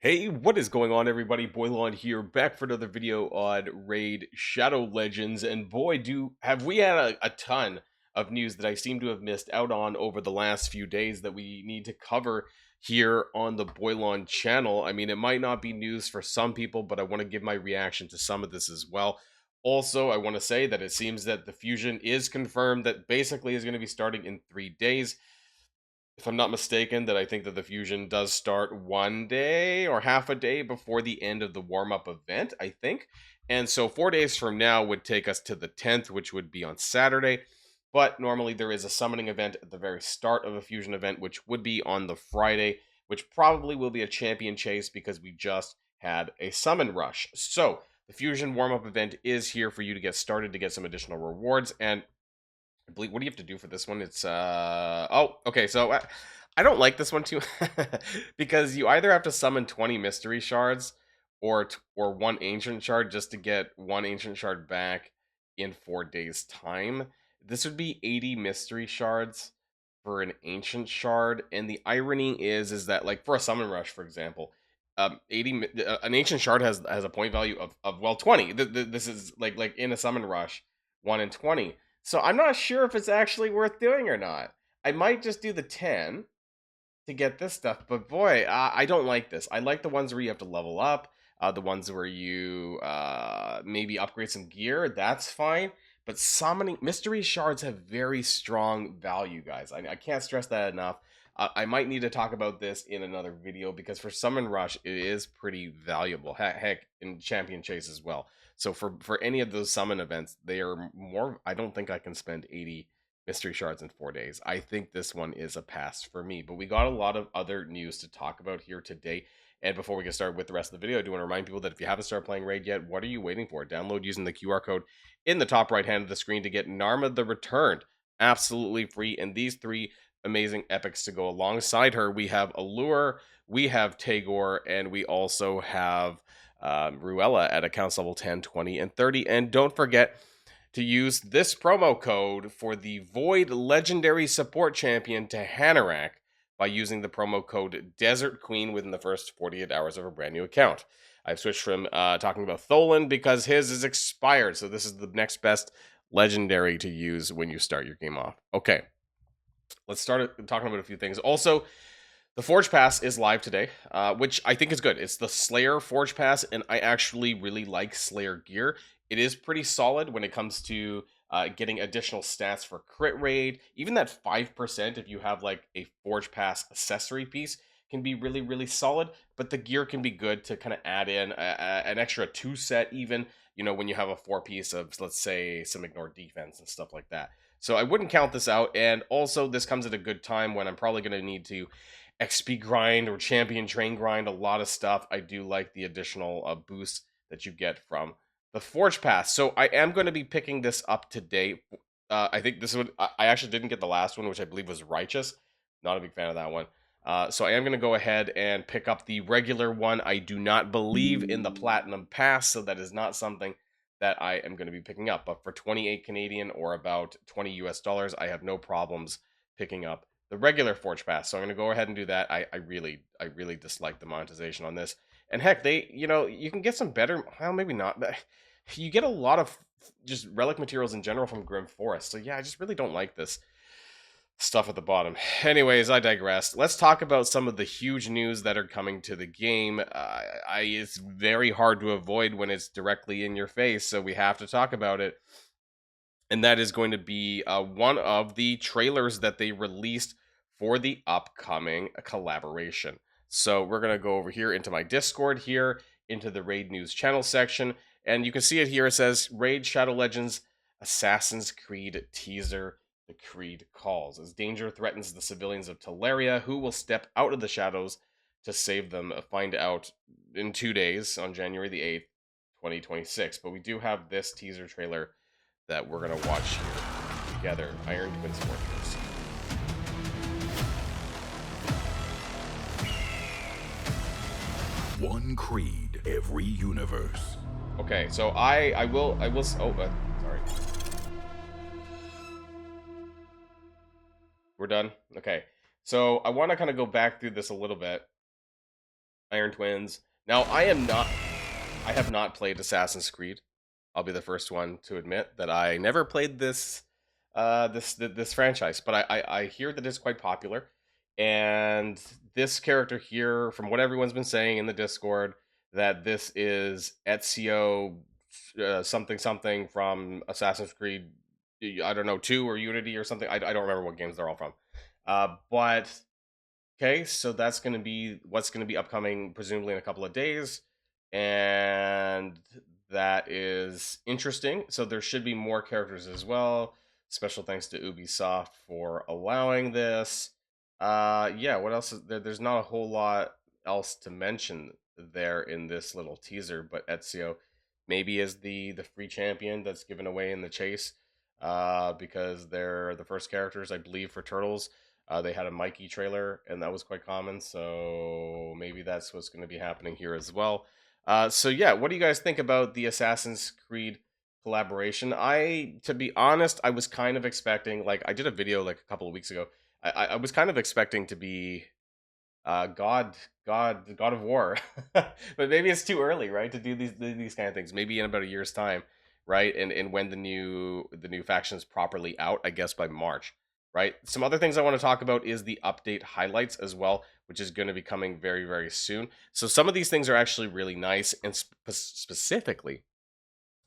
Hey, what is going on, everybody? Boilon here, back for another video on Raid Shadow Legends, and boy, have we had a ton of news that I seem to have missed out on over the last few days that we need to cover here on the Boilon channel. I mean, it might not be news for some people, but I want to give my reaction to some of this as well. Also, I want to say that it seems that the fusion is confirmed that basically is going to be starting in 3 days. If I'm not mistaken, that I think that the fusion does start one day or half a day before the end of the warm-up event, I think. And so 4 days from now would take us to the 10th, which would be on Saturday. But normally there is a summoning event at the very start of a fusion event, which would be on the Friday, which probably will be a champion chase because we just had a summon rush. So the fusion warm-up event is here for you to get started to get some additional rewards. And I believe, what do you have to do for this one? It's oh, okay, so I don't like this one too because you either have to summon 20 mystery shards or one ancient shard just to get one ancient shard back in 4 days time. This would be 80 mystery shards for an ancient shard, and the irony is that, like, for a summon rush, for example, 80 an ancient shard has a point value of well, 20. This is like in a summon rush, 1 in 20. So I'm not sure if it's actually worth doing or not. I might just do the 10 to get this stuff, but boy, I don't like this. I like the ones where you have to level up, the ones where you maybe upgrade some gear. That's fine. But summoning mystery shards have very strong value, guys. I can't stress that enough. I might need to talk about this in another video because for Summon Rush, it is pretty valuable. Heck, in Champion Chase as well. So for any of those summon events, they are more. I don't think I can spend 80 mystery shards in 4 days. I think this one is a pass for me. But we got a lot of other news to talk about here today. And before we get started with the rest of the video, I do want to remind people that if you haven't started playing Raid yet, what are you waiting for? Download using the QR code in the top right hand of the screen to get Narma the Returned absolutely free. And these three amazing epics to go alongside her. We have Allure, we have Tagore, and we also have Ruella at accounts level 10, 20, and 30. And don't forget to use this promo code for the Void Legendary Support Champion to Hanorak by using the promo code Desert Queen within the first 48 hours of a brand new account. I've switched from talking about Tholan because his is expired, so this is the next best legendary to use when you start your game off. Okay, let's start talking about a few things. Also, the Forge Pass is live today, which I think is good. It's the Slayer Forge Pass, and I actually really like Slayer gear. It is pretty solid when it comes to getting additional stats for crit rate. Even that 5% if you have like a Forge Pass accessory piece can be really, really solid. But the gear can be good to kind of add in an extra 2 set even, you know, when you have a 4-piece of, let's say, some ignored defense and stuff like that. So I wouldn't count this out. And also, this comes at a good time when I'm probably going to need to XP grind or champion train grind a lot of stuff. I do like the additional boosts that you get from the Forge Pass. So I am going to be picking this up today. I think this would. I actually didn't get the last one, which I believe was Righteous. Not a big fan of that one. So I am going to go ahead and pick up the regular one. I do not believe in the Platinum Pass, so that is not something that I am going to be picking up. But for 28 Canadian or about 20 US dollars, I have no problems picking up the regular Forge Pass. So I'm going to go ahead and do that. I really dislike the monetization on this. And heck, you can get some better, well, maybe not, but you get a lot of just relic materials in general from Grim Forest. So yeah, I just really don't like this stuff at the bottom. Anyways, I digress. Let's talk about some of the huge news that are coming to the game. It's very hard to avoid when it's directly in your face, so we have to talk about it. And that is going to be one of the trailers that they released for the upcoming collaboration. So we're going to go over here into my Discord here, into the Raid News channel section, and you can see it here. It says, Raid Shadow Legends Assassin's Creed teaser, the Creed calls. As danger threatens the civilians of Teleria, who will step out of the shadows to save them? Find out in 2 days, on January the 8th, 2026. But we do have this teaser trailer that we're going to watch here together. Iron Twin Fortress. One creed, every universe. Okay, so I will, oh, sorry. We're done? Okay. So I want to kind of go back through this a little bit. Iron Twins. Now, I have not played Assassin's Creed. I'll be the first one to admit that I never played this franchise, but I hear that it's quite popular, and this character here, from what everyone's been saying in the Discord, that this is Ezio something something from Assassin's Creed. I don't know, 2 or Unity or something. I don't remember what games they're all from. But okay, so that's going to be what's going to be upcoming, presumably in a couple of days, and that is interesting. So there should be more characters as well. Special thanks to Ubisoft for allowing this. Yeah, what else is there? There's not a whole lot else to mention there in this little teaser, but Ezio maybe is the free champion that's given away in the chase, because they're the first characters, I believe, for Turtles. They had a Mikey trailer, and that was quite common. So maybe that's what's going to be happening here as well. So yeah, what do you guys think about the Assassin's Creed collaboration? To be honest, I was kind of expecting, like, I did a video like a couple of weeks ago. I was kind of expecting to be God of War, but maybe it's too early, right, to do these kind of things. Maybe in about a year's time, right, and when the new faction's properly out, I guess by March, right. Some other things I want to talk about is the update highlights as well, which is going to be coming very, very soon. So some of these things are actually really nice, and specifically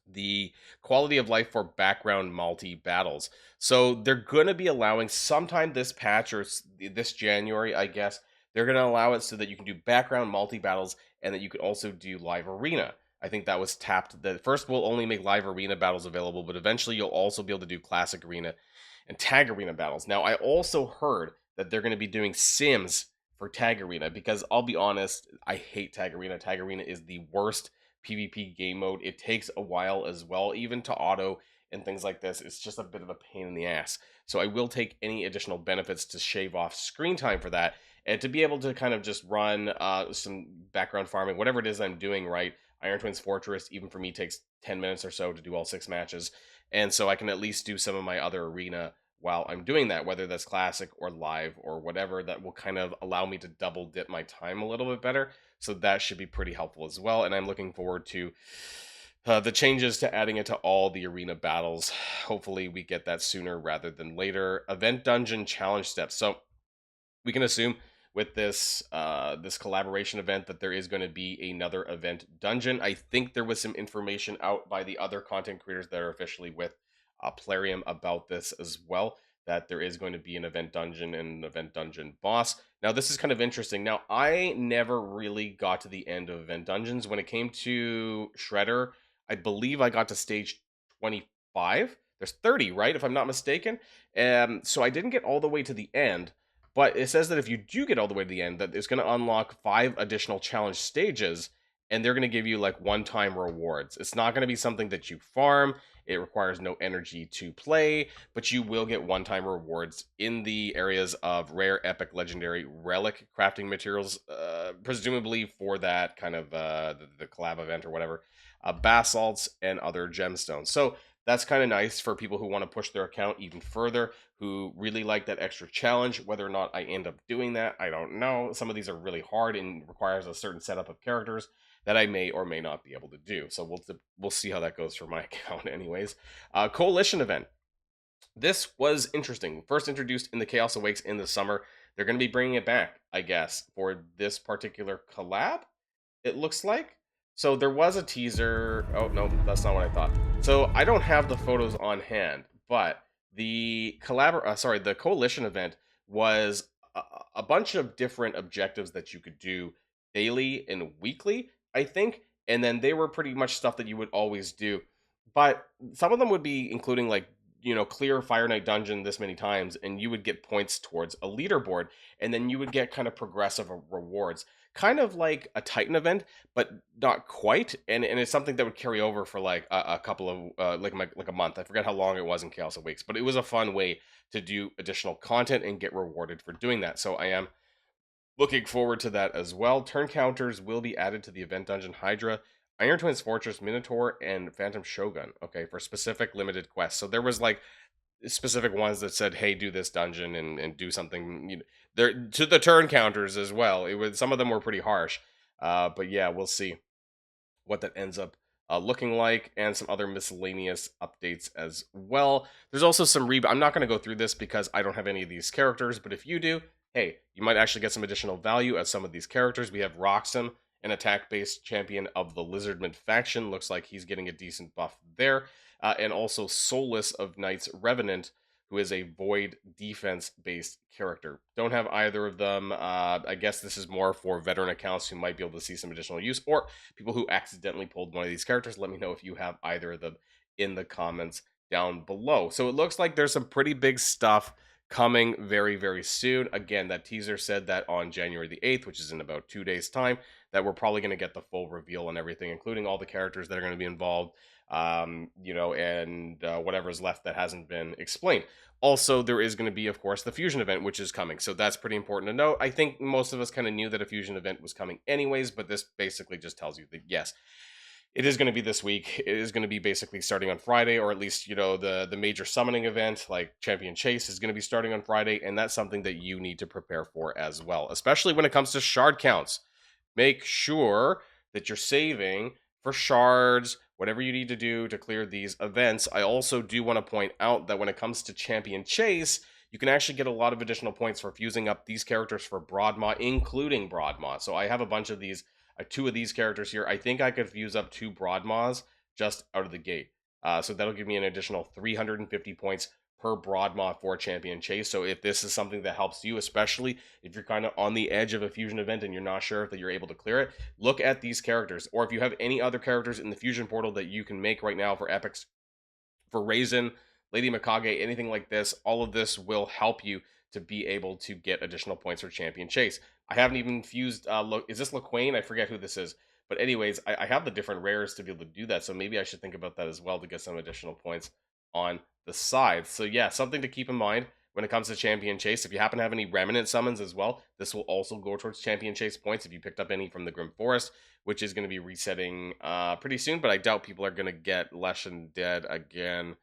the quality of life for background multi battles. So they're going to be allowing sometime this patch or this January, I guess, they're going to allow it so that you can do background multi battles and that you can also do live arena. I think that was tapped. The first will only make live arena battles available, but eventually you'll also be able to do classic arena and tag arena battles. Now, I also heard that they're going to be doing sims for tag arena, because I'll be honest, I hate tag arena. Tag arena is the worst PvP game mode. It takes a while as well, even to auto and things like this. It's just a bit of a pain in the ass. So I will take any additional benefits to shave off screen time for that, and to be able to kind of just run some background farming, whatever it is I'm doing, right? Iron Twins Fortress, even for me, takes 10 minutes or so to do all 6 matches. And so I can at least do some of my other arena while I'm doing that, whether that's classic or live or whatever. That will kind of allow me to double dip my time a little bit better. So that should be pretty helpful as well. And I'm looking forward to the changes to adding it to all the arena battles. Hopefully we get that sooner rather than later. Event dungeon challenge steps. So we can assume with this collaboration event that there is going to be another event dungeon. I think there was some information out by the other content creators that are officially with Plarium about this as well, that there is going to be an event dungeon and an event dungeon boss. Now, this is kind of interesting. Now, I never really got to the end of event dungeons. When it came to Shredder, I believe I got to stage 25. There's 30, right, if I'm not mistaken. So I didn't get all the way to the end. But it says that if you do get all the way to the end, that it's going to unlock 5 additional challenge stages, and they're going to give you like one-time rewards. It's not going to be something that you farm. It requires no energy to play, but you will get one-time rewards in the areas of rare, epic, legendary, relic crafting materials, presumably for that kind of the collab event or whatever, basalts, and other gemstones. So that's kind of nice for people who want to push their account even further, who really like that extra challenge. Whether or not I end up doing that, I don't know. Some of these are really hard and requires a certain setup of characters that I may or may not be able to do. So we'll see how that goes for my account anyways. Coalition event. This was interesting. First introduced in the Chaos Awakes in the summer. They're going to be bringing it back, I guess, for this particular collab, it looks like. So there was a teaser. Oh, no, that's not what I thought. So I don't have the photos on hand, but the the coalition event was a bunch of different objectives that you could do daily and weekly, I think, and then they were pretty much stuff that you would always do. But some of them would be including, like, clear Fire Knight dungeon this many times, and you would get points towards a leaderboard, and then you would get kind of progressive rewards, kind of like a Titan event, but not quite. And it's something that would carry over for like a couple of like a month. I forget how long it was in Chaos Awakes, but it was a fun way to do additional content and get rewarded for doing that. So I am looking forward to that as well. Turn counters will be added to the event dungeon Hydra, Iron Twins Fortress, Minotaur, and Phantom Shogun. Okay, for specific limited quests. So there was like specific ones that said, hey, do this dungeon and do something, there to the turn counters as well. It was, some of them were pretty harsh. But yeah, we'll see what that ends up looking like, and some other miscellaneous updates as well. There's also some I'm not going to go through this because I don't have any of these characters, but if you do, hey, you might actually get some additional value as some of these characters. We have Roxum, an attack-based champion of the Lizardman faction. Looks like he's getting a decent buff there. And also Soulless of Knight's Revenant, who is a void defense-based character. Don't have either of them. I guess this is more for veteran accounts who might be able to see some additional use, or people who accidentally pulled one of these characters. Let me know if you have either of them in the comments down below. So it looks like there's some pretty big stuff coming very, very soon. Again, that teaser said that on January the 8th, which is in about 2 days' time, that we're probably going to get the full reveal and everything, including all the characters that are going to be involved, and whatever's left that hasn't been explained. Also, there is going to be, of course, the Fusion event, which is coming. So that's pretty important to note. I think most of us kind of knew that a Fusion event was coming anyways, but this basically just tells you that, yes, it is going to be this week. It is going to be basically starting on Friday, or at least, the major summoning event, like Champion Chase, is going to be starting on Friday, and that's something that you need to prepare for as well, especially when it comes to shard counts. Make sure that you're saving for shards, whatever you need to do to clear these events. I also do want to point out that when it comes to Champion Chase, you can actually get a lot of additional points for fusing up these characters for Broadmaw, including Broadmaw. So I have a bunch of these, 2 of these characters here. I think I could fuse up 2 Broadmaws just out of the gate. So that'll give me an additional 350 points per Broadmaw for Champion Chase. So if this is something that helps you, especially if you're kind of on the edge of a fusion event and you're not sure if that you're able to clear it, look at these characters. Or if you have any other characters in the fusion portal that you can make right now for epics, for Raisin, Lady Mikage, anything like this, all of this will help you to be able to get additional points for Champion Chase. I haven't even fused, is this LaQuain? I forget who this is. But anyways, I have the different rares to be able to do that, so maybe I should think about that as well to get some additional points on the side. So yeah, something to keep in mind when it comes to Champion Chase. If you happen to have any Remnant summons as well, this will also go towards Champion Chase points if you picked up any from the Grim Forest, which is going to be resetting pretty soon, but I doubt people are going to get Leshen Dead again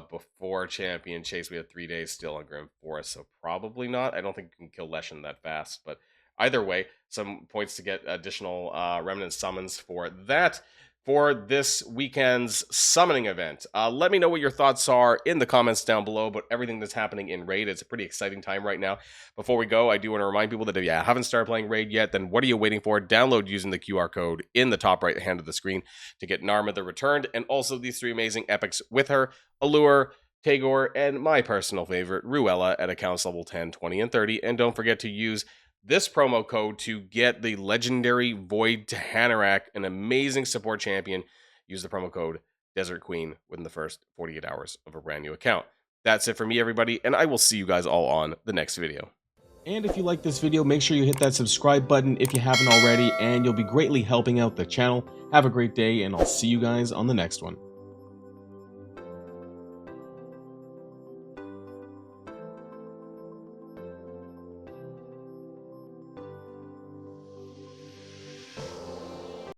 before Champion Chase. We have 3 days still on Grim Forest, so probably not. I don't think you can kill Leshen that fast, but either way, some points to get additional Remnant summons for that, for this weekend's summoning event. Let me know what your thoughts are in the comments down below about everything that's happening in Raid. It's a pretty exciting time right now. Before we go, I do want to remind people that if you haven't started playing Raid yet, then what are you waiting for? Download using the QR code in the top right hand of the screen to get Narma the Returned, and also these 3 amazing epics with her, Allure, Tagore, and my personal favorite, Ruella, at accounts level 10, 20, and 30. And don't forget to use this promo code to get the legendary Void Hanorach, an amazing support champion. Use the promo code Desert Queen within the first 48 hours of a brand new account. That's it for me, everybody, and I will see you guys all on the next video. And if you like this video, make sure you hit that subscribe button if you haven't already, and you'll be greatly helping out the channel. Have a great day, and I'll see you guys on the next one.